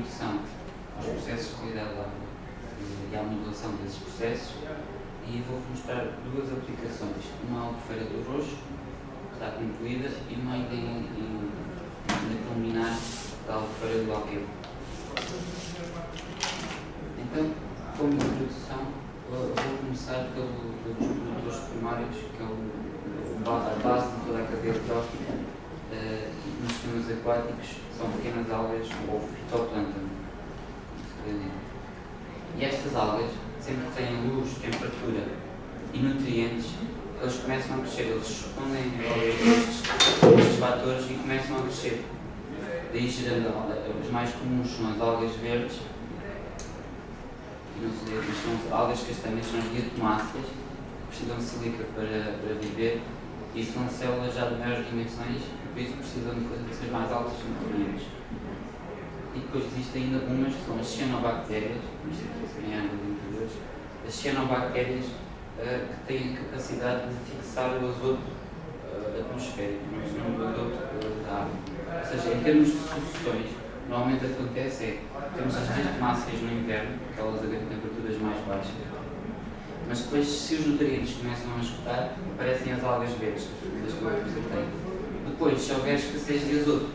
introdução aos processos de qualidade da água e à modulação desses processos, e vou-vos mostrar duas aplicações, uma Albufeira do Roxo, que está concluída, e uma ainda em preliminar da Albufeira do Alqueiro. Então, como introdução, vou começar pelos produtores primários, que é a base de toda a cadeia trófica. Nos sistemas aquáticos são pequenas algas ou fitoplâncton. E estas algas, sempre que têm luz, temperatura e nutrientes, eles começam a crescer, eles respondem a estes fatores e começam a crescer. Daí gerando as mais comuns são as algas verdes, e não se diz, mas são algas castanhas, são as diatomáceas, que precisam de sílica para viver, e são células já de maiores dimensões, e por isso precisam de concentrações mais altas de nutrientes. E depois existem ainda umas que são as cianobactérias, em águas interiores, as cianobactérias que têm a capacidade de fixar o azoto atmosférico, no segundo azoto da água. Ou seja, em termos de sucessões, normalmente acontece temos as diatomáceas no inverno, porque elas aguentam temperaturas mais baixas, mas depois, se os nutrientes começam a esgotar, aparecem as algas verdes, as que eu apresentei. Depois, se houver escassez de azoto,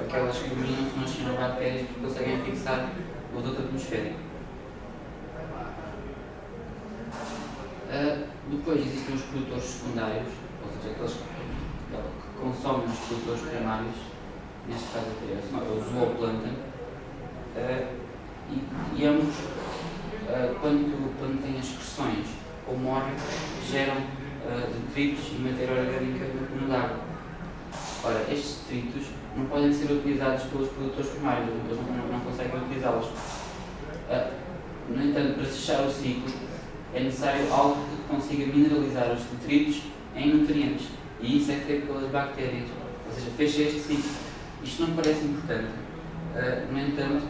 aquelas que dominam são as cianobactérias, porque conseguem fixar o azoto atmosférico. Depois existem os produtores secundários, ou seja, aqueles que consomem os produtores primários, neste caso até o zooplâncton, e ambos, quando têm excreções ou morrem, geram detritos e matéria orgânica no cúmulo de água. Ora, estes detritos não podem ser utilizados pelos produtores primários, eles não conseguem utilizá-los. No entanto, para fechar o ciclo, é necessário algo que consiga mineralizar os detritos em nutrientes, e isso é feito pelas bactérias, ou seja, fecha este ciclo. Isto não me parece importante, no entanto,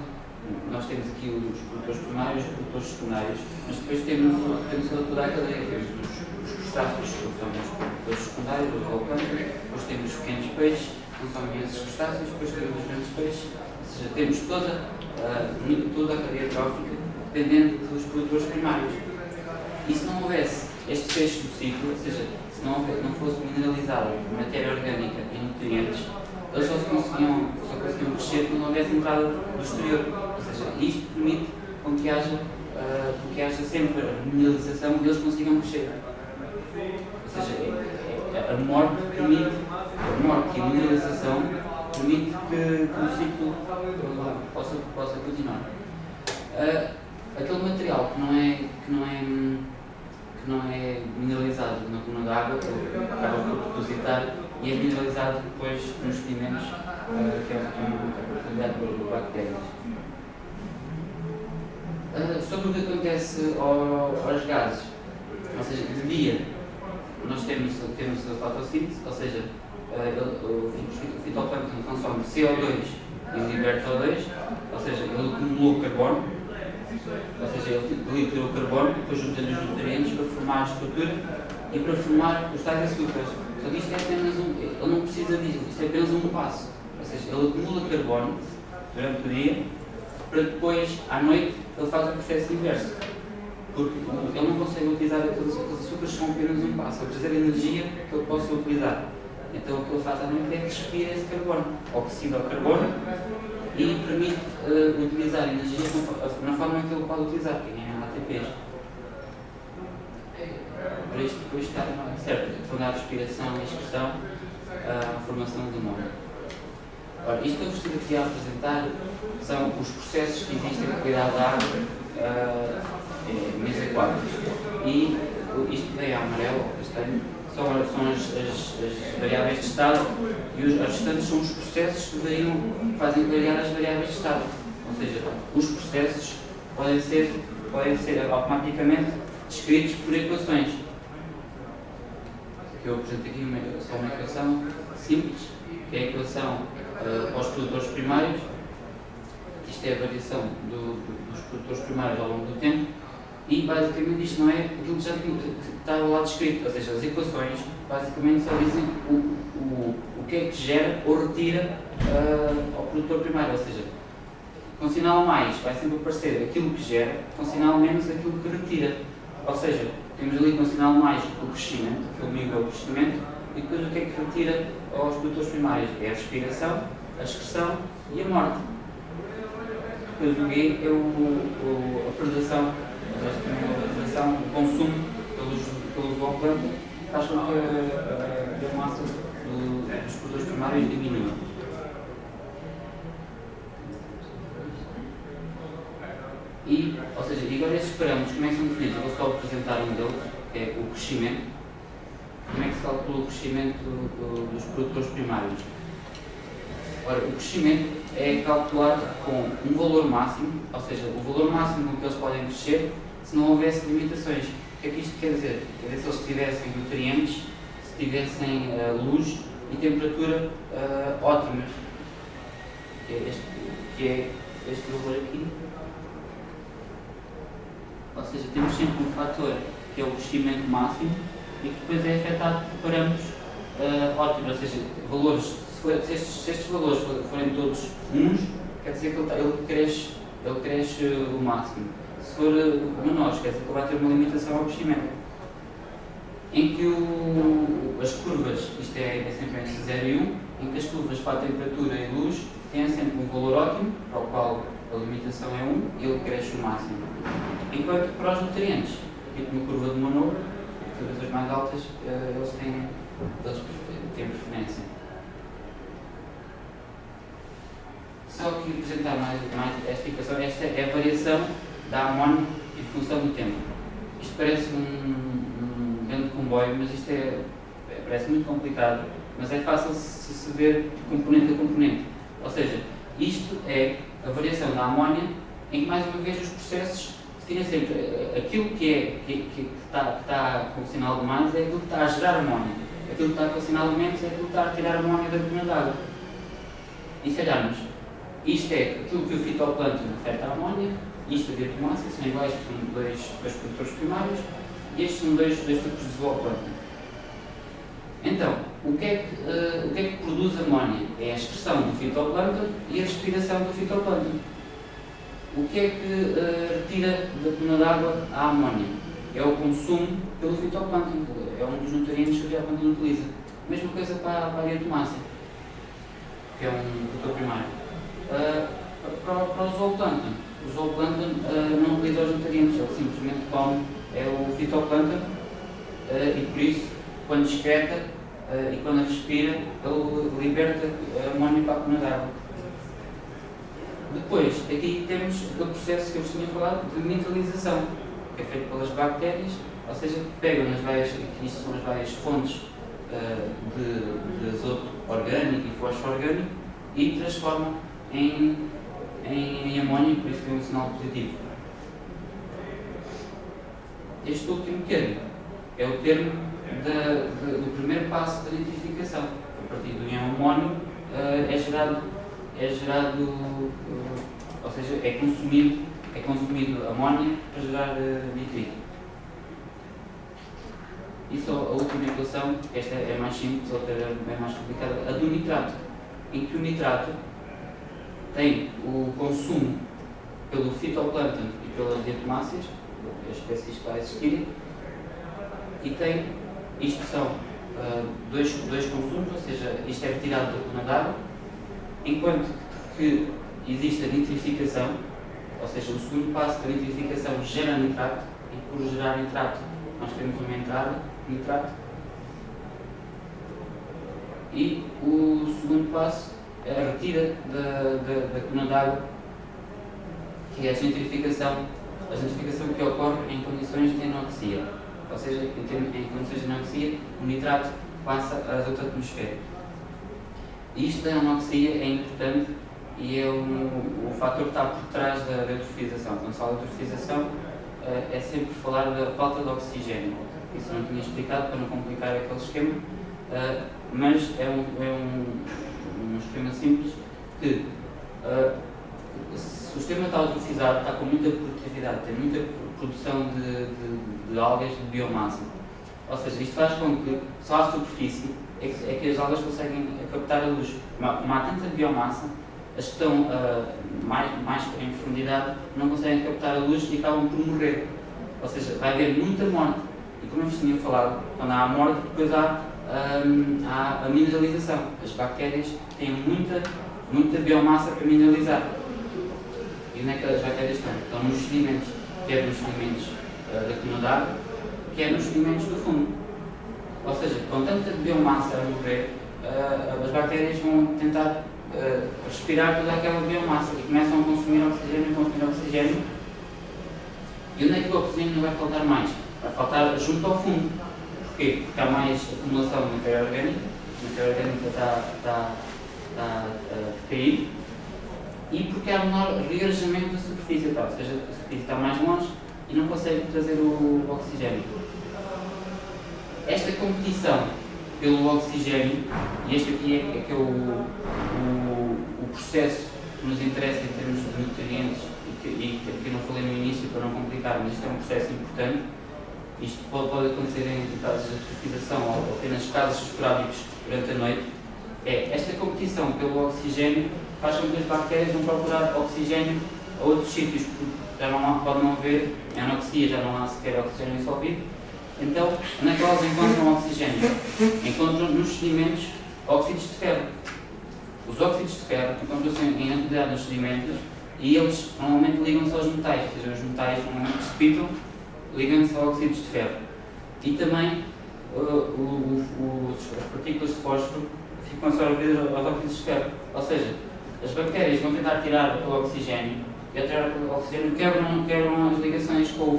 nós temos aqui os produtores primários e os produtores secundários, mas depois temos toda a cadeia, temos os crustáceos, que são os produtores secundários, os zooplâncton, depois temos os pequenos peixes, que consomem esses crustáceos, depois temos os grandes peixes, ou seja, temos toda a cadeia trófica dependendo dos produtores primários. E se não houvesse este fecho do ciclo, ou seja, se não fosse mineralizado matéria orgânica e nutrientes, eles só conseguiam crescer quando houvesse entrada do exterior. Ou seja, isto permite com que haja sempre a mineralização e eles consigam crescer. Ou seja, a morte e a mineralização permite que o ciclo possa continuar. Aquele material que não é mineralizado na coluna da água, acaba por depositar e é mineralizado depois nos sedimentos, que é propriedade por bactérias. Sobre o que acontece aos gases, ou seja, de dia, nós temos a fotossíntese, ou seja, o fitoplâncton consome CO2 e liberta O2, ou seja, ele acumulou carbono, ou seja, ele tirou o carbono, depois junta-lhe os nutrientes para formar a estrutura e para formar os tais açúcares. Só que isto é apenas ele não precisa disso, isto é apenas um passo. Ou seja, ele acumula carbono durante o dia, para depois, à noite, ele faz o processo inverso. Porque ele não consegue utilizar aqueles açúcares, são apenas um passo. Ele precisa de energia que ele possa utilizar. Então o que ele faz à noite é despir esse carbono, oxida o carbono, e permite utilizar a energia na forma que ele pode utilizar, que é ATPs. Para isto depois estar certo, quando há respiração e excreção, a formação do nome. Ora, isto que eu estive aqui a apresentar são os processos que existem na qualidade da água nos aquáticos. E isto que veio a amarelo ou castanho são as variáveis de estado, e as restantes são os processos que fazem variar as variáveis de estado. Ou seja, os processos podem ser automaticamente descritos por equações. Eu apresento aqui só uma equação simples, que é a equação para os produtores primários. Isto é a variação dos produtores primários ao longo do tempo, e basicamente isto não é aquilo que já está lá descrito, ou seja, as equações basicamente só dizem o que é que gera ou retira ao produtor primário, ou seja, Com sinal mais vai sempre aparecer aquilo que gera, com sinal menos aquilo que retira. Ou seja, temos ali com sinal mais o crescimento, aquele nível de crescimento, e depois o que é que retira aos produtores primários? É a respiração, a excreção e a morte. Depois o G é a predação, o consumo pelo zooplâncton, faz com que a biomassa dos produtores primários diminua. Ou seja, agora esses parâmetros, como é que são definidos? Vou só apresentar um deles, que é o crescimento. Como é que se calcula o crescimento dos produtores primários? Ora, o crescimento é calculado com um valor máximo, ou seja, o valor máximo com que eles podem crescer se não houvesse limitações. O que é que isto quer dizer? Quer dizer, se eles tivessem nutrientes, se tivessem luz e temperatura ótimas, que é este valor aqui. Ou seja, temos sempre um fator que é o crescimento máximo e que depois é afetado por parâmetros ótimos, ou seja, valores, se estes valores forem todos uns, quer dizer que ele cresce o máximo. Se for menores, quer dizer que ele vai ter uma limitação ao crescimento. Em que as curvas, isto é sempre entre 0 e 1, em que as curvas para a temperatura e luz têm sempre um valor ótimo, para o qual a limitação é 1 e ele cresce o máximo. Enquanto que para os nutrientes, tipo na curva de Monod, temperaturas mais altas, eles têm preferência. Só que apresentar mais esta equação, esta é a variação da amónia em função do tempo. Isto parece um grande comboio, mas isto parece muito complicado, mas é fácil se ver componente a componente. Ou seja, isto é a variação da amónia em que, mais uma vez, os processos tinha sempre aquilo que está com o sinal de mais é aquilo que está a gerar amónia, aquilo que está com o sinal de menos é aquilo que está a tirar amónia da coluna d'água. E se olharmos, isto é aquilo que o fitoplâncton afeta a amónia, isto a diatomácea, são iguais, são dois produtores primários, e estes são dois tipos de zooplâncton. Então, o que é que produz amónia? É a excreção do fitoplâncton e a respiração do fitoplâncton. O que é que retira da coluna d'água a amónia? É o consumo pelo fitoplâncton, é um dos nutrientes que o fitoplâncton utiliza. Mesma coisa para a diatomácea, que é um produtor primário. Para o zooplâncton não utiliza os nutrientes, ele simplesmente come o fitoplâncton e por isso, quando excreta e quando respira, ele liberta a amónia para a coluna d'água. Depois, aqui temos o processo que eu vos tinha falado de mineralização, que é feito pelas bactérias, ou seja, que pegam nas várias, isto são as várias fontes de azoto orgânico e fósforo orgânico e transformam em amónia, por isso tem um sinal positivo. Este último termo é o termo do primeiro passo da nitrificação. A partir do ion amónio é gerado, ou seja, é consumido amónia para gerar nitrito. E só a última equação, esta é mais simples, a outra é mais complicada, a do nitrato, em que o nitrato tem o consumo pelo fitoplâncton e pelas diatomáceas, as espécies que lá existirem, e tem, isto são dois consumos, ou seja, isto é retirado da coluna d'água, enquanto que existe a nitrificação, ou seja, o segundo passo da nitrificação gera nitrato, e por gerar nitrato nós temos uma entrada, nitrato, e o segundo passo é a retira da coluna d'água, que é a gentrificação que ocorre em condições de anoxia, ou seja, em condições de anoxia o nitrato passa a azoto atmosférico. Isto da anoxia é importante e é o fator que está por trás da eutrofização. Quando se fala de eutrofização, é sempre falar da falta de oxigênio. Isso não tinha explicado para não complicar aquele esquema, mas é um esquema simples que se o sistema está eutrofizado, está com muita produtividade, tem muita produção de algas de biomassa. Ou seja, isto faz com que só à superfície é que as algas conseguem captar a luz. Como há tanta biomassa, as que estão mais em profundidade não conseguem captar a luz e acabam por morrer. Ou seja, vai haver muita morte. E como eu vos tinha falado, quando há a morte, depois há a mineralização. As bactérias têm muita biomassa para mineralizar. E onde é que as bactérias estão? Estão nos sedimentos, quer nos sedimentos da coluna d'água, quer nos sedimentos do fundo. Ou seja, com tanta biomassa a morrer, as bactérias vão tentar respirar toda aquela biomassa e começam a consumir oxigênio. E onde é que o oxigênio vai faltar mais? Vai faltar junto ao fundo. Porquê? Porque há mais acumulação de matéria orgânica, a matéria orgânica está a cair, e porque há menor rearejamento da superfície, ou seja, a superfície está mais longe e não consegue trazer o oxigênio. Esta competição pelo oxigênio, e este aqui é que é o processo que nos interessa em termos de nutrientes, e que eu não falei no início para não complicar, mas isto é um processo importante. Isto pode acontecer em casos de eutrofização ou apenas casos esporádicos durante a noite. Esta competição pelo oxigênio faz com que as bactérias vão procurar oxigênio a outros sítios, porque já pode não haver anoxia, já não há sequer oxigênio dissolvido. Então, onde é que elas encontram oxigênio? Encontram nos sedimentos óxidos de ferro. Os óxidos de ferro encontram-se em atividade nos sedimentos e eles normalmente ligam-se aos metais, ou seja, os metais normalmente precipitam, ligam-se a óxidos de ferro. E também as partículas de fósforo ficam absorvidas aos óxidos de ferro. Ou seja, as bactérias vão tentar tirar aquele oxigênio e ao tirar aquele oxigênio quebram as ligações com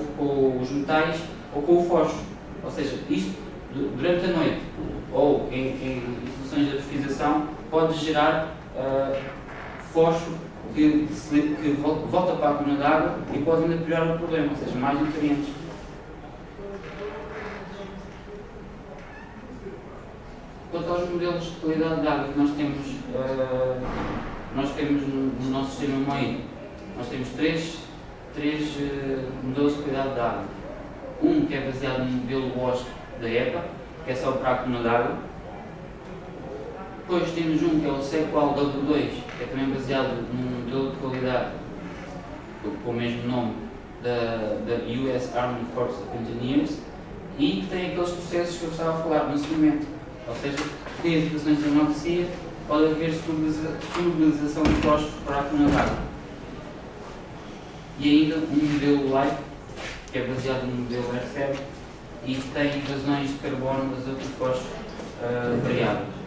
os metais ou com o fósforo. Ou seja, isto durante a noite ou em situações de eutrofização pode gerar fósforo que volta para a coluna d'água e pode ainda piorar o problema, ou seja, mais nutrientes. Quanto aos modelos de qualidade de água que nós temos no nosso sistema meio, nós temos três modelos de qualidade de água. Um que é baseado no modelo WASP da EPA, que é só para a coluna d'água. Depois temos um que é o Sequal W2, que é também baseado num modelo de qualidade com o mesmo nome da US Army Corps of Engineers, e que tem aqueles processos que eu estava a falar no seguimento. Ou seja, tem situações de anoxia, pode haver solubilização de fósforo para a coluna d'água. E ainda um modelo LIFE, que é baseado no modelo RCEP e que tem razões de carbono, azoto e fósforo variáveis.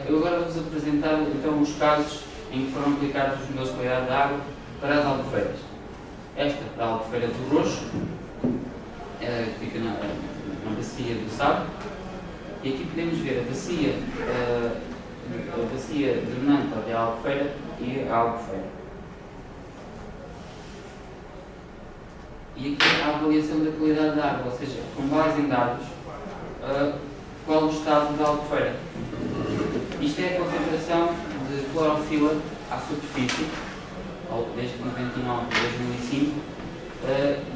Eu agora vou-vos apresentar então os casos em que foram aplicados os modelos de qualidade de água para as albufeiras. Esta é a albufeira do Roxo, que fica na bacia do Sado, e aqui podemos ver a bacia dominante da albufeira e a albufeira. E aqui a avaliação da qualidade da água, ou seja, com base em dados, qual o estado da albufeira. Isto é a concentração de clorofila à superfície, desde 1999 a 2005,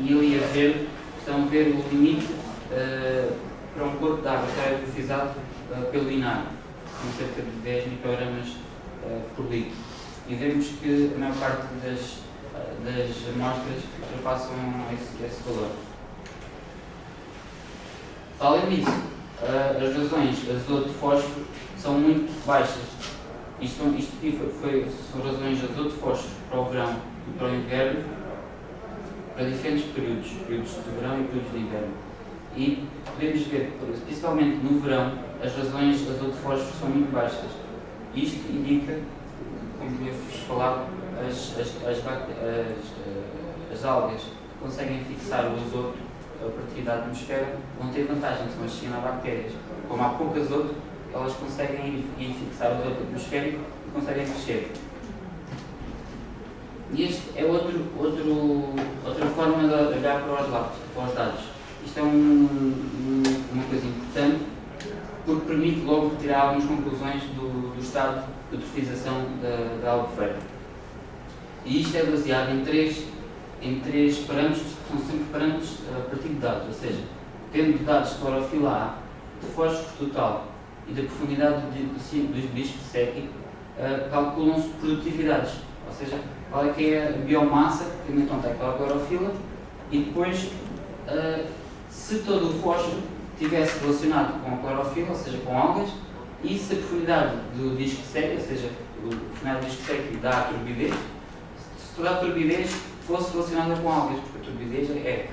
e ali a ver, estão a ver o limite para um corpo de água que é eutrofizado pelo INAR, com cerca de 10 microgramas por litro. E vemos que a maior parte das amostras ultrapassam esse valor. Além disso, as razões azoto e fósforo são muito baixas. Isto aqui são razões azoto e fósforo para o verão e para o inverno, para diferentes períodos de verão e períodos de inverno. E podemos ver, principalmente no verão, as razões azoto e fósforo são muito baixas. Isto indica, como tinha-vos falado, as algas que conseguem fixar o azoto a partir da atmosfera vão ter vantagem, são as cianobactérias. Como há pouco azoto, elas conseguem ir fixar o azoto atmosférico e conseguem crescer. E este é outra forma de olhar para os dados. Isto é uma coisa importante, porque permite logo tirar algumas conclusões do estado de eutrofização da albufeira. E isto é baseado em três parâmetros, que são sempre parâmetros a partir de dados, ou seja, tendo dados de clorofila A, de fósforo total e da profundidade dos discos secchi, calculam-se produtividades, ou seja, qual é que é a biomassa que tendo em conta aquela clorofila, e depois, se todo o fósforo estivesse relacionado com a clorofila, ou seja, com algas, e se a profundidade do disco secchi, ou seja, a profundidade do disco secchi dá a turbidez, se toda a turbidez fosse relacionada com algas, porque a turbidez é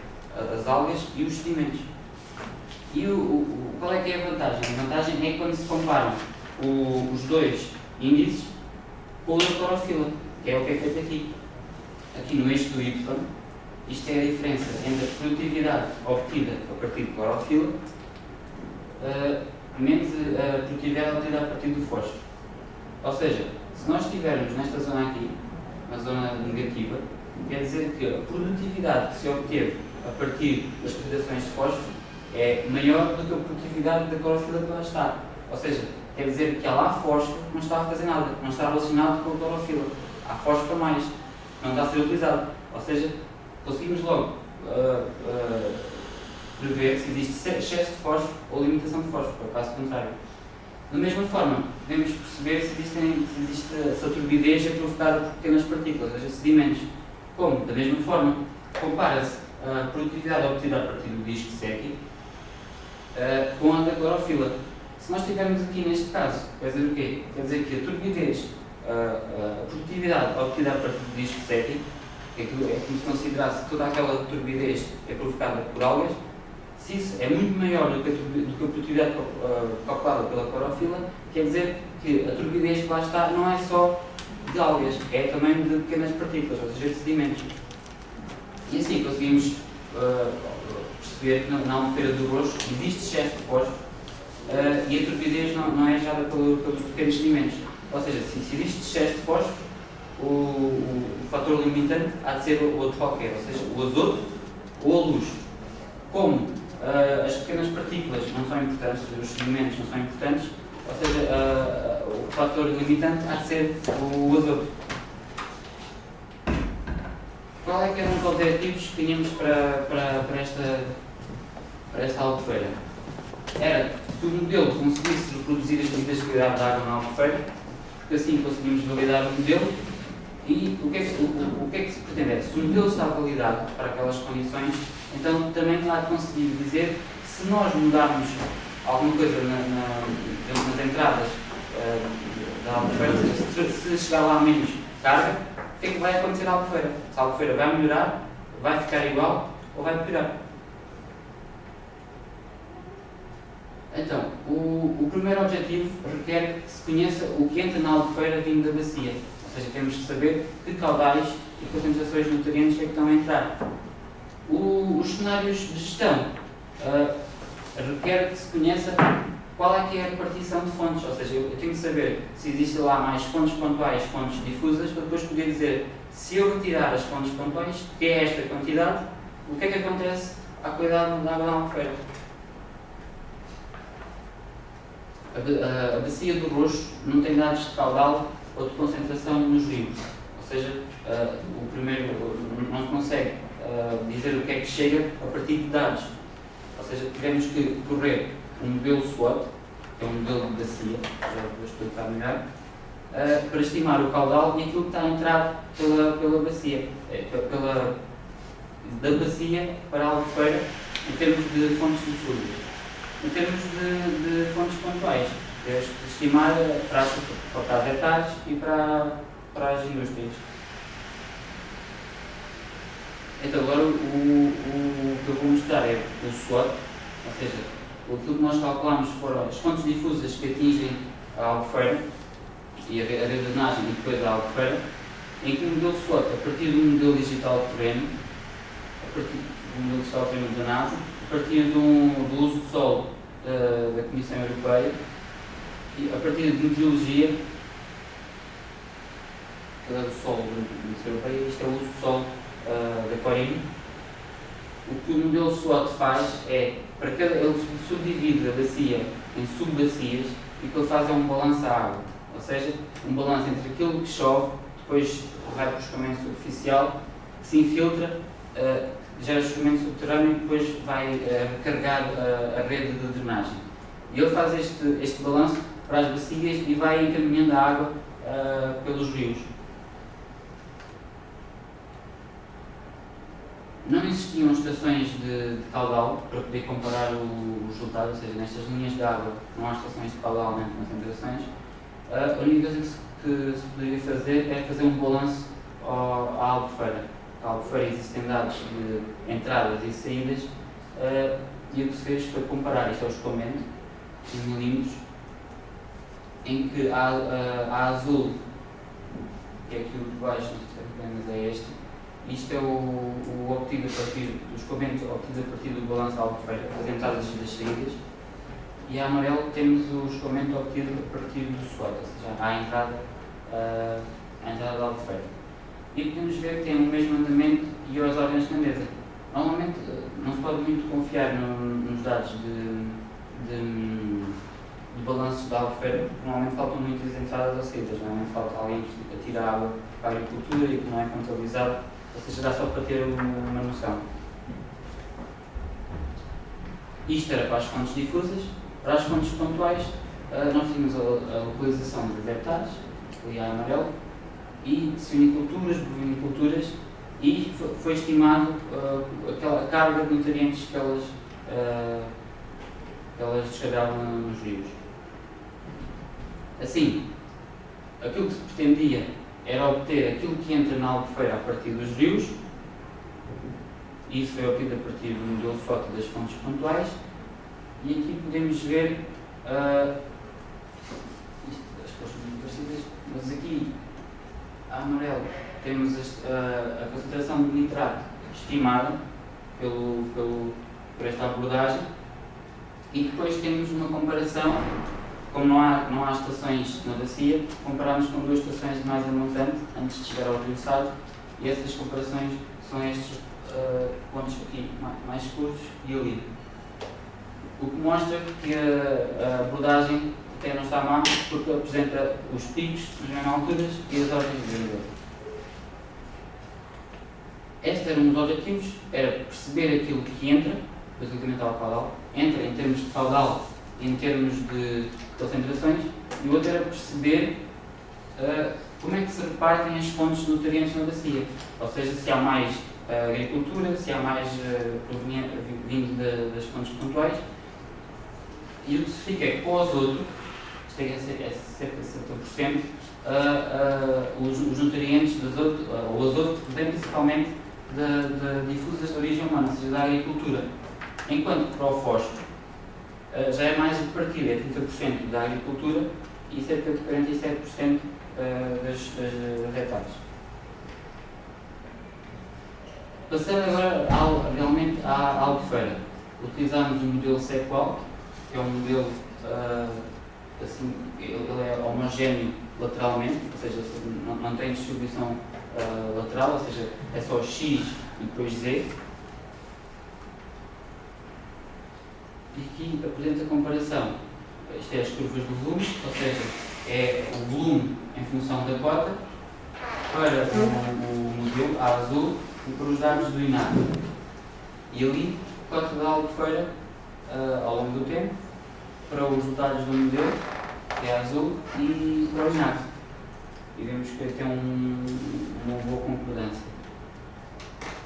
as algas e os sedimentos. E qual é que é a vantagem? A vantagem é quando se comparam os dois índices com o da clorofila, que é o que é feito aqui. Aqui no eixo do Y, isto é a diferença entre a produtividade obtida a partir de clorofila menos a produtividade obtida a partir do fósforo. Ou seja, se nós estivermos nesta zona aqui, na zona negativa, quer dizer que a produtividade que se obteve a partir das oxidações de fósforo é maior do que a produtividade da clorofila que lá está. Ou seja, quer dizer que há lá fósforo que não está a fazer nada, não está relacionado com a clorofila. Há fósforo a mais, não está a ser utilizado. Ou seja, conseguimos logo prever se existe excesso de fósforo ou limitação de fósforo, ou caso contrário. Da mesma forma, podemos perceber se a turbidez é provocada por pequenas partículas, ou seja, sedimentos. Como? Da mesma forma, compara-se a produtividade obtida a partir do disco secchi com a da clorofila. Se nós estivermos aqui neste caso, quer dizer o quê? Quer dizer que a turbidez, a produtividade obtida a partir do disco secchi, é como se considerasse que toda aquela turbidez é provocada por algas. Se isso é muito maior do que a produtividade calculada pela clorofila, quer dizer que a turbidez que lá está não é só de algas, é também de pequenas partículas, ou seja, de sedimentos. E assim conseguimos perceber que na albufeira do roxo existe excesso de fósforo e a turbidez não é gerada pelos pequenos sedimentos. Ou seja, se existe excesso de fósforo, o fator limitante há de ser outro qualquer, ou seja, o azoto ou a luz. Como as pequenas partículas não são importantes, os sedimentos não são importantes, ou seja, o fator limitante há de ser o azoto. Qual é que eram os objetivos que tínhamos para esta albufeira? Era que o modelo conseguisse reproduzir as medidas de qualidade da água na albufeira, porque assim conseguimos validar o modelo. E o que é que se pretende? Se o modelo está validado para aquelas condições, então também há de conseguir dizer se nós mudarmos alguma coisa nas entradas da albufeira, se chegar lá menos carga, o que é que vai acontecer à albufeira? Se a albufeira vai melhorar, vai ficar igual ou vai piorar? Então, o primeiro objetivo requer que se conheça o que entra na albufeira vindo da bacia. Ou seja, temos que saber que caudais e concentrações de nutrientes é que estão a entrar. Os cenários de gestão requer que se conheça qual é que é a repartição de fontes. Ou seja, eu tenho que saber se existem lá mais fontes pontuais, fontes difusas, para depois poder dizer se eu retirar as fontes pontuais, que é esta quantidade, o que é que acontece à qualidade da água da albufeira. A bacia do roxo não tem dados de caudal ou de concentração nos rios, ou seja, o primeiro não se consegue dizer o que é que chega a partir de dados, ou seja, tivemos que correr um modelo SWOT, que é um modelo de bacia, já vou explicar melhor, para estimar o caudal e aquilo que está a entrar pela bacia, da bacia para a albufeira em termos de fontes difusas. Em termos de fontes pontuais, temos que estimar para as hectares e para as indústrias. Então agora o que eu vou mostrar é o SWOT, ou seja, aquilo que nós calculamos foram as fontes difusas que atingem a albufeira e a rede de drenagem e depois a albufeira, em que o modelo SWOT, a partir do modelo digital de terreno, a partir do modelo digital de terreno da NASA, a partir do uso do solo da Comissão Europeia e a partir de meteorologia do solo da Comissão Europeia, isto é o uso do solo da Corino. O que o modelo SWOT faz é, ele subdivide a bacia em subbacias e o que ele faz é um balanço à água, ou seja, um balanço entre aquilo que chove, depois vai para o escoamento superficial, que se infiltra, gera escoamento subterrâneo e depois vai recarregar a rede de drenagem. E ele faz este balanço para as bacias e vai encaminhando a água pelos rios. Não existiam estações de caudal para poder comparar os resultados, ou seja, nestas linhas de água não há estações de caudal nem de concentrações. A única coisa que se poderia fazer é fazer um balanço à Albufeira. A Albufeira existem dados de entradas e saídas e o que se fez foi comparar isto ao escoamento, em milímetros, em que a azul, que é aqui o de baixo, não sei se apenas é este, isto é o obtido a partir do escoamento, obtido a partir do balanço Albufeira, das entradas e das saídas, e a amarelo temos o escoamento obtido a partir do SWOT, ou seja, a entrada da Albufeira. E podemos ver que tem o mesmo andamento e as ordens de grandeza. Normalmente não se pode muito confiar nos dados de balanço da Albufeira, porque normalmente faltam muitas entradas ou saídas, normalmente falta alguém que atira água para a agricultura e que não é contabilizado, ou seja, dá só para ter uma noção. Isto era para as fontes difusas. Para as fontes pontuais, nós tínhamos a localização de hectares, ali a amarelo, e de suiniculturas, boviniculturas, e foi estimado aquela carga de nutrientes que elas descarregavam nos rios. Assim, aquilo que se pretendia era obter aquilo que entra na Albufeira a partir dos rios, e isso foi obtido a partir do modelo SWOT das fontes pontuais, e aqui podemos ver as cores são muito parecidas, mas aqui a amarelo temos a concentração de nitrato estimada por esta abordagem, e depois temos uma comparação, como não há estações na bacia, comparamos com duas estações de mais a montante antes de chegar ao rio Sado, e essas comparações são estes pontos aqui mais escuros e ali. O que mostra que a abordagem até não está má, porque apresenta os picos nas mesmas alturas e as ordens de grandeza. Estes eram os objetivos, era perceber aquilo que entra, relativamente ao caudal, entra em termos de caudal e em termos de concentrações, e o outro era perceber como é que se repartem as fontes de nutrientes na bacia, ou seja, se há mais agricultura, se há mais vindo das fontes pontuais. E o que se fica é que para o azoto, isto é cerca de 70%, os nutrientes do azoto, o azoto vem principalmente de difusas de origem humana, ou seja, da agricultura. Enquanto que para o fósforo já é mais repartido, é 30% da agricultura e cerca de 47% das hectares. Passando agora realmente à Albufeira, utilizamos o modelo Sequal, que é um modelo assim, ele é homogéneo lateralmente, ou seja, não tem distribuição lateral, ou seja, é só X e depois Z. E aqui apresenta a comparação. Isto é as curvas do volume, ou seja, é o volume em função da cota para o modelo A azul e para os dados do INAC. E ali, cota da Albufeira ao longo do tempo, para os resultados do modelo, que é azul, e para o INAC. E vemos que tem uma boa concordância.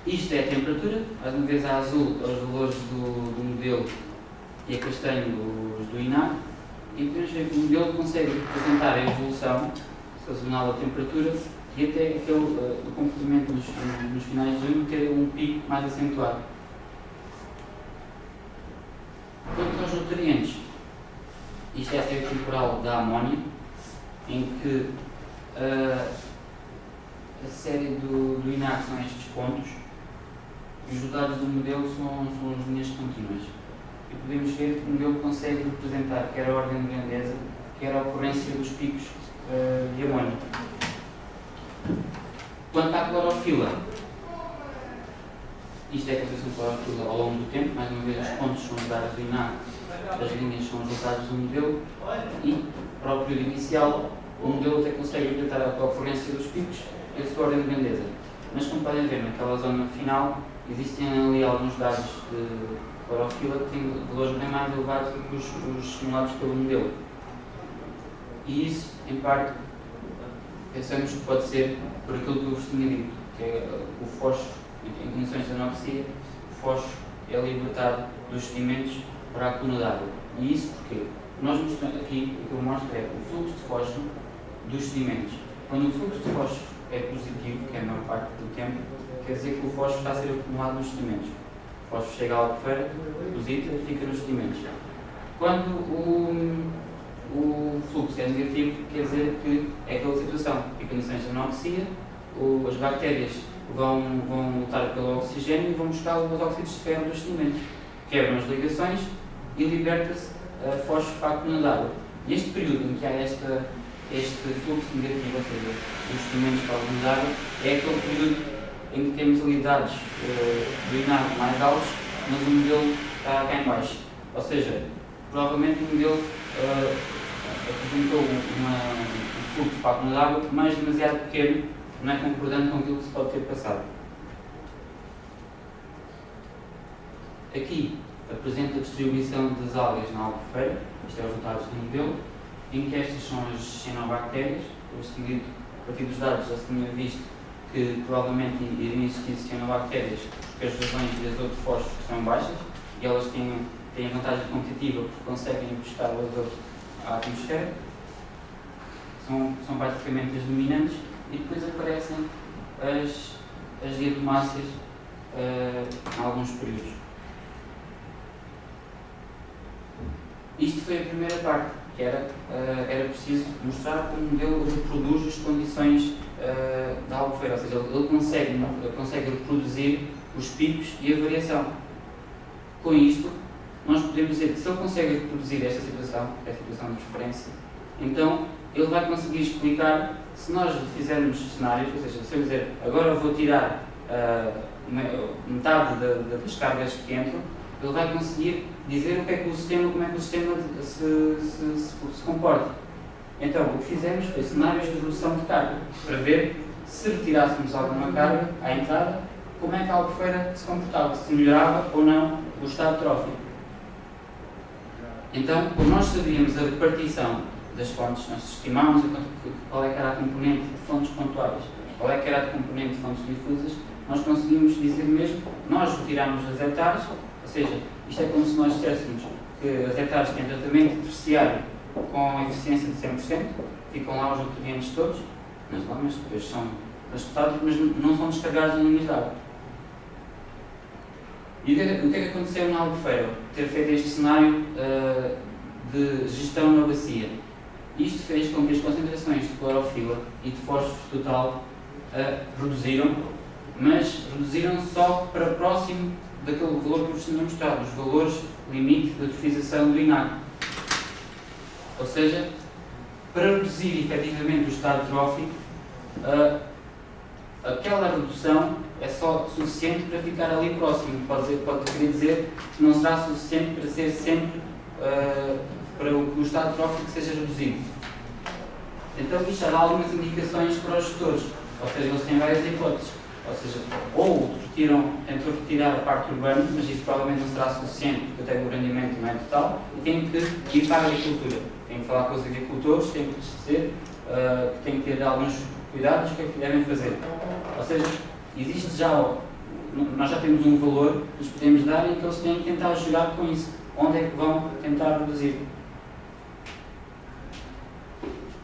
Isto é a temperatura, mais uma vez a azul é os valores do modelo e a castanho os do INAC, e podemos ver que o modelo consegue representar a evolução sazonal da temperatura e até o comportamento nos finais de junho ter um pico mais acentuado. Quanto aos nutrientes, isto é a série temporal da amónia, em que a série do INAC são estes pontos e os dados do modelo são as linhas contínuas. E podemos ver que o modelo consegue representar quer a ordem de grandeza, quer a ocorrência dos picos de amónia. Quanto à clorofila, isto é a concentração de clorofila ao longo do tempo, mais uma vez os pontos são os dados do INAC, as linhas são os resultados do modelo e, para o período inicial, o modelo até consegue representar a ocorrência dos picos e a sua ordem de grandeza. Mas como podem ver, naquela zona final, existem ali alguns dados clorofila que tem valores bem mais elevados do que os simulados pelo modelo. E isso, em parte, pensamos que pode ser por aquilo que eu vos tinha dito, que é o fósforo, em condições de anoxia, o fósforo é libertado dos sedimentos para a coluna d'água. E isso porque nós mostramos aqui, o que eu mostro é o fluxo de fósforo dos sedimentos. Quando o fluxo de fósforo é positivo, que é a maior parte do tempo, quer dizer que o fósforo está a ser acumulado nos sedimentos. O fósforo chega à albufeira, deposita e fica nos sedimentos. Quando o fluxo é negativo, quer dizer que é aquela situação. Em condições de anoxia, as bactérias vão lutar pelo oxigênio e vão buscar os óxidos de ferro dos sedimentos. Quebram as ligações e liberta-se fósforo para a coluna d'água. E este período em que há este fluxo negativo, ou seja, dos sedimentos para a coluna d'água, é aquele período em que temos ali dados do INAG mais altos, mas o modelo está cá em baixo. Ou seja, provavelmente o modelo apresentou um fluxo para a coluna d'água, mas demasiado pequeno, não é concordante com aquilo que se pode ter passado. Aqui apresenta a distribuição das algas na albufeira, isto é os resultados do modelo, em que estas são as cianobactérias. A partir dos dados já se tinha visto que provavelmente iriam existir cianobactérias porque as razões de azoto e fósforo são baixas e elas têm vantagem competitiva porque conseguem buscar o azoto à atmosfera. São basicamente as dominantes e depois aparecem as diatomáceas em alguns períodos. Isto foi a primeira parte, que era preciso mostrar como o modelo reproduz as condições da albufeira, ou seja, ele consegue reproduzir os picos e a variação. Com isto, nós podemos dizer que se ele consegue reproduzir esta situação, que é a situação de preferência, então ele vai conseguir explicar, se nós fizermos cenários, ou seja, se eu dizer agora eu vou tirar metade das cargas que entram, ele vai conseguir dizer como é que o sistema se comporta. Então, o que fizemos foi cenários de redução de carga, para ver se retirássemos alguma carga à entrada, como é que a albufeira se comportava, se melhorava ou não o estado trófico. Então, como nós sabíamos a repartição das fontes, nós estimávamos qual é que era a componente de fontes pontuais, qual é que era a componente de fontes difusas, nós conseguimos dizer mesmo, nós retiramos as hectares, ou seja, isto é como se nós disséssemos que as hectares têm tratamento terciário com eficiência de 100%, ficam lá os nutrientes todos, nas lamas, depois são transportados, mas não são descarregados em linhas de água. E o que é que aconteceu na albufeira? Ter feito este cenário de gestão na bacia. Isto fez com que as concentrações de clorofila e de fósforo total reduziram, mas reduziram só para próximo daquele valor que vos tinha mostrado, os valores limite de eutrofização do INAG. Ou seja, para reduzir efetivamente o estado trófico, aquela redução é só suficiente para ficar ali próximo. Pode querer dizer que não será suficiente para ser sempre para que o estado trófico seja reduzido. Então isto já dá algumas indicações para os gestores, ou seja, eles têm várias hipóteses. Ou seja, ou tentam retirar a parte urbana, mas isso provavelmente não será suficiente, porque até o rendimento não é total, e têm que ir para a agricultura. Têm que falar com os agricultores, têm que dizer que têm que ter alguns cuidados, o que é que devem fazer. Ou seja, existe já, nós já temos um valor que lhes podemos dar e que eles têm que tentar jogar com isso. Onde é que vão tentar reduzir?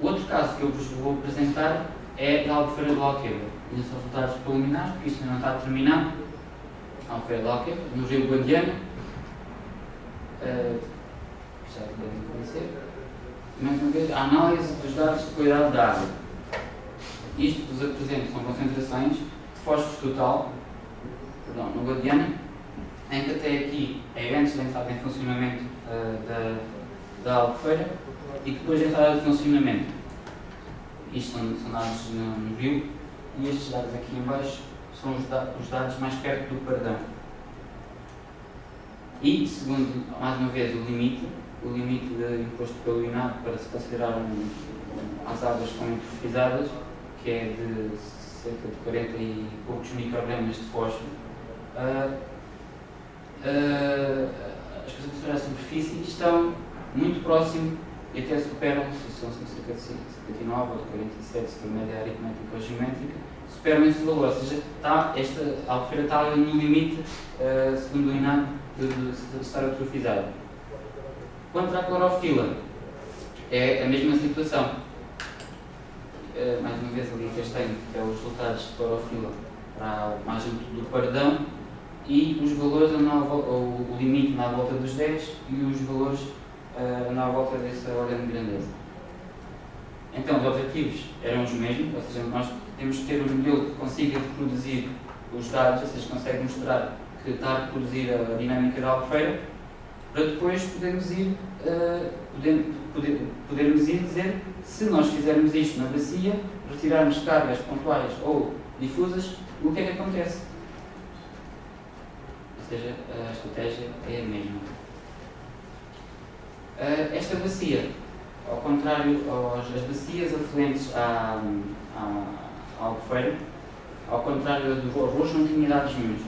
O outro caso que eu vos vou apresentar é da albufeira do Alqueva. Ainda são resultados preliminares, porque isto ainda não está terminado. A albufeira do Alqueva, no Rio Guadiana. Já devem conhecer. Mais uma vez, a análise dos dados de qualidade da água. Isto que vos apresento são concentrações de fósforo total, no Guadiana, em que até aqui é antes da entrada em funcionamento da albufeira e depois da entrada de funcionamento. Isto são dados no rio e estes dados aqui em baixo são os dados mais perto do pardão. E, segundo, mais uma vez, o limite imposto pelo INAG para se considerar as águas que são eutrofizadas, que é de cerca de 40 e poucos microgramas de fósforo, as concentrações à superfície estão muito próximo e até superam, se são cerca de 59 ou de 47, se for média aritmética ou geométrica, superam esse valor, ou seja, a albufeira está ali no limite, segundo o INAH, de estar atrofizada. Quanto à clorofila, é a mesma situação. Mais uma vez ali que tenho, que é os resultados de clorofila para a margem do paredão e os valores o limite na volta dos 10 e os valores na volta dessa ordem de grandeza. Então, os objetivos eram os mesmos, ou seja, nós temos que ter um modelo que consiga reproduzir os dados, ou seja, consegue mostrar que está a reproduzir a dinâmica da albufeira, para depois podermos ir dizer se nós fizermos isto na bacia, retirarmos cargas pontuais ou difusas, o que é que acontece? Ou seja, a estratégia é a mesma. Esta bacia, ao contrário das bacias afluentes à albufeira, ao contrário do roxo, não tinha dados nenhuns.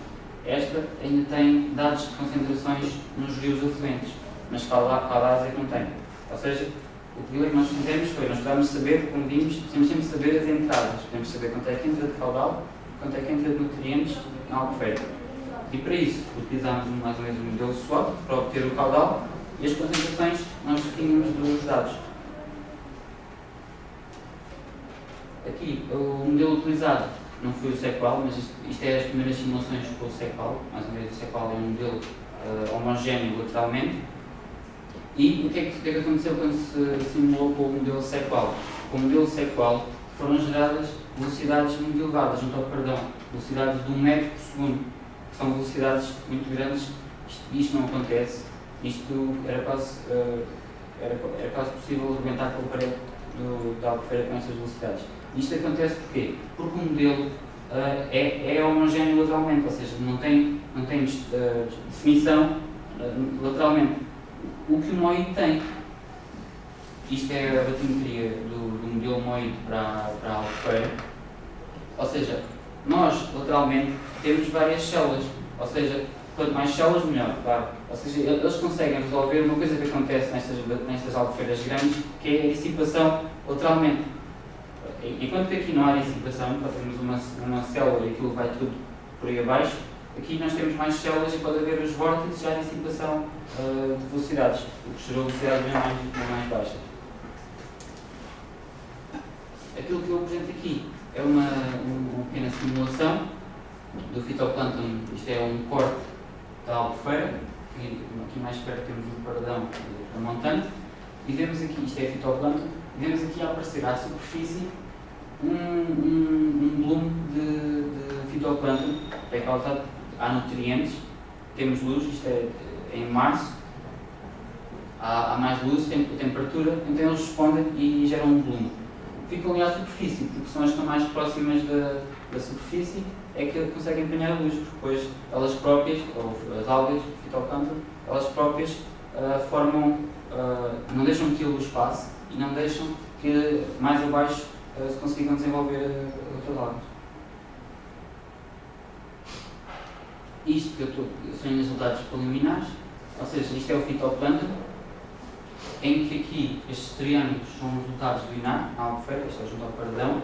Esta ainda tem dados de concentrações nos rios afluentes, mas caudais é que não tem. Ou seja, o que nós fizemos foi, nós podemos saber, como vimos, precisamos sempre saber as entradas. Podemos saber quanto é que entra de caudal e quanto é que entra de nutrientes na albufeira. E para isso, utilizámos mais ou menos um modelo SWOT para obter o caudal e as concentrações nós definimos dos dados. Aqui, o modelo utilizado não foi o SEQUAL, mas isto é as primeiras simulações com o SEQUAL. Mais uma vez, o SEQUAL é um modelo homogéneo lateralmente. E o que é que aconteceu quando se simulou com o modelo SEQUAL? Com o modelo SEQUAL foram geradas velocidades muito elevadas junto ao paredão, velocidades de 1 metro por segundo, que são velocidades muito grandes. Isto não acontece. Isto era quase possível arrebentar com a parede da albufeira com estas velocidades. Isto acontece porquê? Porque o modelo é homogéneo lateralmente, ou seja, não tem definição lateralmente. O que o MOID tem. Isto é a batimetria do modelo MOID para a albufeira. Ou seja, nós lateralmente temos várias células, ou seja, quanto mais células melhor, claro. Ou seja, eles conseguem resolver uma coisa que acontece nestas albufeiras grandes, que é a dissipação lateralmente. Enquanto que aqui não há dissipação, temos uma célula e aquilo vai tudo por aí abaixo, aqui nós temos mais células e pode haver os vórtices já a dissipação de velocidades, o que gerou velocidades bem mais baixas. Aquilo que eu apresento aqui é uma pequena simulação do fitoplâncton. Isto é um corte da albufeira, aqui mais perto temos o paredão da montante, e vemos aqui, isto é fitoplâncton, e vemos aqui a aparecer à superfície um bloom de fitoplâncton, que é causado, há nutrientes, temos luz, isto é em março, há mais luz, tem temperatura, então eles respondem e geram um bloom. Ficam ali à superfície, porque são as que estão mais próximas da superfície, é que conseguem apanhar a luz, porque depois elas próprias, ou as algas, fitoplâncton, elas próprias formam, não deixam que a luz passe e não deixam que mais abaixo se consigam desenvolver outras algas. Isto que são os resultados preliminares, ou seja, isto é o fitoplâncton, em que aqui estes triângulos são os resultados do INAH, na albufeira, isto é junto ao paredão.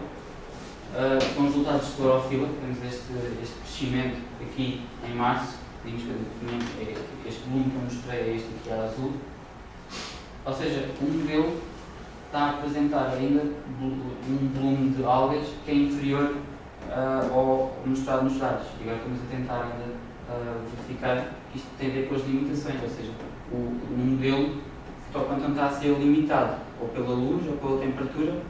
São os resultados de clorofila, temos este crescimento aqui em março, vimos que este volume que eu mostrei é este aqui a azul. Ou seja, o modelo está a apresentar ainda um volume de algas que é inferior ao mostrado nos dados. E agora estamos a tentar ainda verificar que isto tem a ver com as limitações, ou seja, o modelo o fitoplâncton está a ser limitado ou pela luz ou pela temperatura,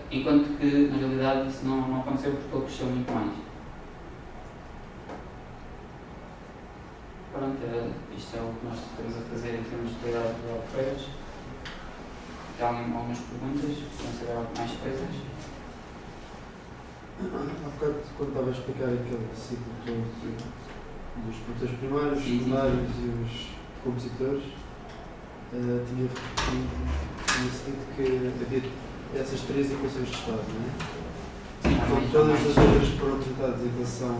enquanto que na realidade isso não aconteceu porque ele cresceu muito mais. Pronto, isto é o que nós estamos a fazer em termos de cuidado de albufeiras. Há algumas perguntas, considerar mais coisas. Há bocado, quando estava a explicar aquele ciclo todo dos produtores primários, secundários e os compositores, tinha dito que havia essas três equações de estado, não é? Sim, então, todas as outras que foram tratadas em relação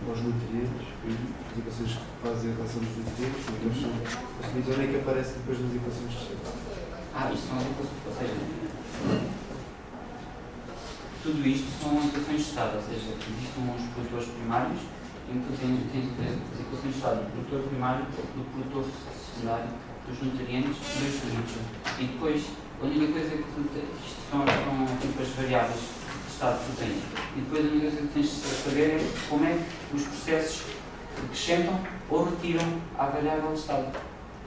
aos nutrientes, as equações que fazem a relação dos nutrientes, porque eles são consumidos, onde é que aparecem depois nas equações de estado? Isto são as equações, ou seja, tudo isto são equações de estado, ou seja, existem uns produtores primários em que tens as equações de estado do produtor primário, do produtor secundário, dos nutrientes e dos fluidos. E depois, a única coisa que isto são tipo as variáveis de estado que tu tens. E depois a única coisa que tens de saber é como é que os processos acrescentam ou retiram à variável de estado.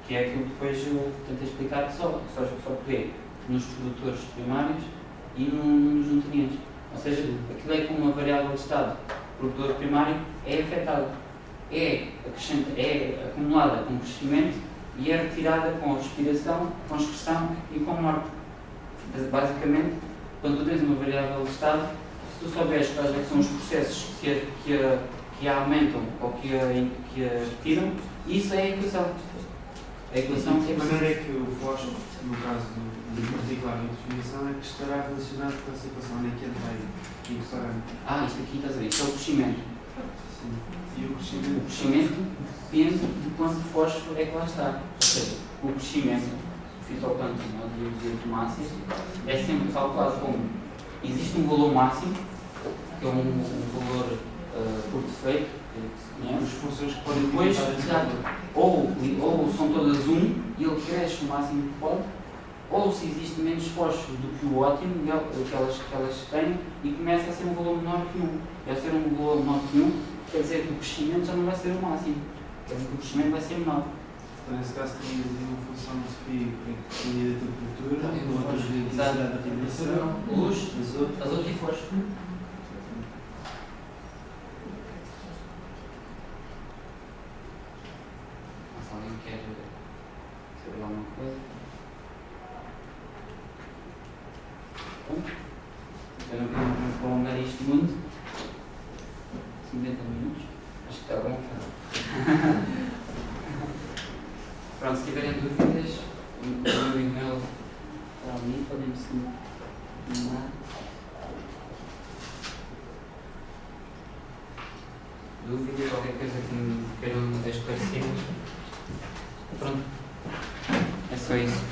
Que é aquilo que depois eu tentei explicar só poder nos produtores primários e nos nutrientes. Ou seja, aquilo é como uma variável de estado. O produtor primário é afetado, é acumulada com crescimento e é retirada com a respiração, com a excreção e com a morte. Basicamente, quando tu tens uma variável de estado, se tu souberes quais são os processos que a aumentam ou que a retiram, isso é a equação. A equação de que maneira é que o fósforo, no caso de particular de definição, é que estará relacionado com essa equação? Onde é que entra aí? Em que parâmetro? Isto aqui estás a ver, isto é o crescimento. Sim. E o crescimento? O crescimento depende de quanto fósforo é que lá está. Ou seja, o crescimento do fitoplâncton ou do diatomáceas é sempre calculado como existe um valor máximo, que é um valor por defeito, que se conhece. As funções que podem depois, ou são todas 1 e ele cresce o máximo que pode, ou se existe menos fósforo do que o ótimo, que elas têm, e começa a ser um valor menor que 1. E ao ser um valor menor que 1, quer dizer que o crescimento já não vai ser o máximo, quer dizer que o crescimento vai ser menor. Então, nesse caso, tínhamos uma função de phi que tinha a temperatura, outra de intensidade da radiação, luz, azoto e fósforo. Se alguém quer saber alguma coisa. Bom, eu não quero prolongar isto muito. 50 minutos. Acho que está bom. Pronto, se tiverem dúvidas, o meu e-mail está ali, podem-me seguir. Dúvidas, qualquer coisa que me queiram esclarecer. Pronto, é só isso.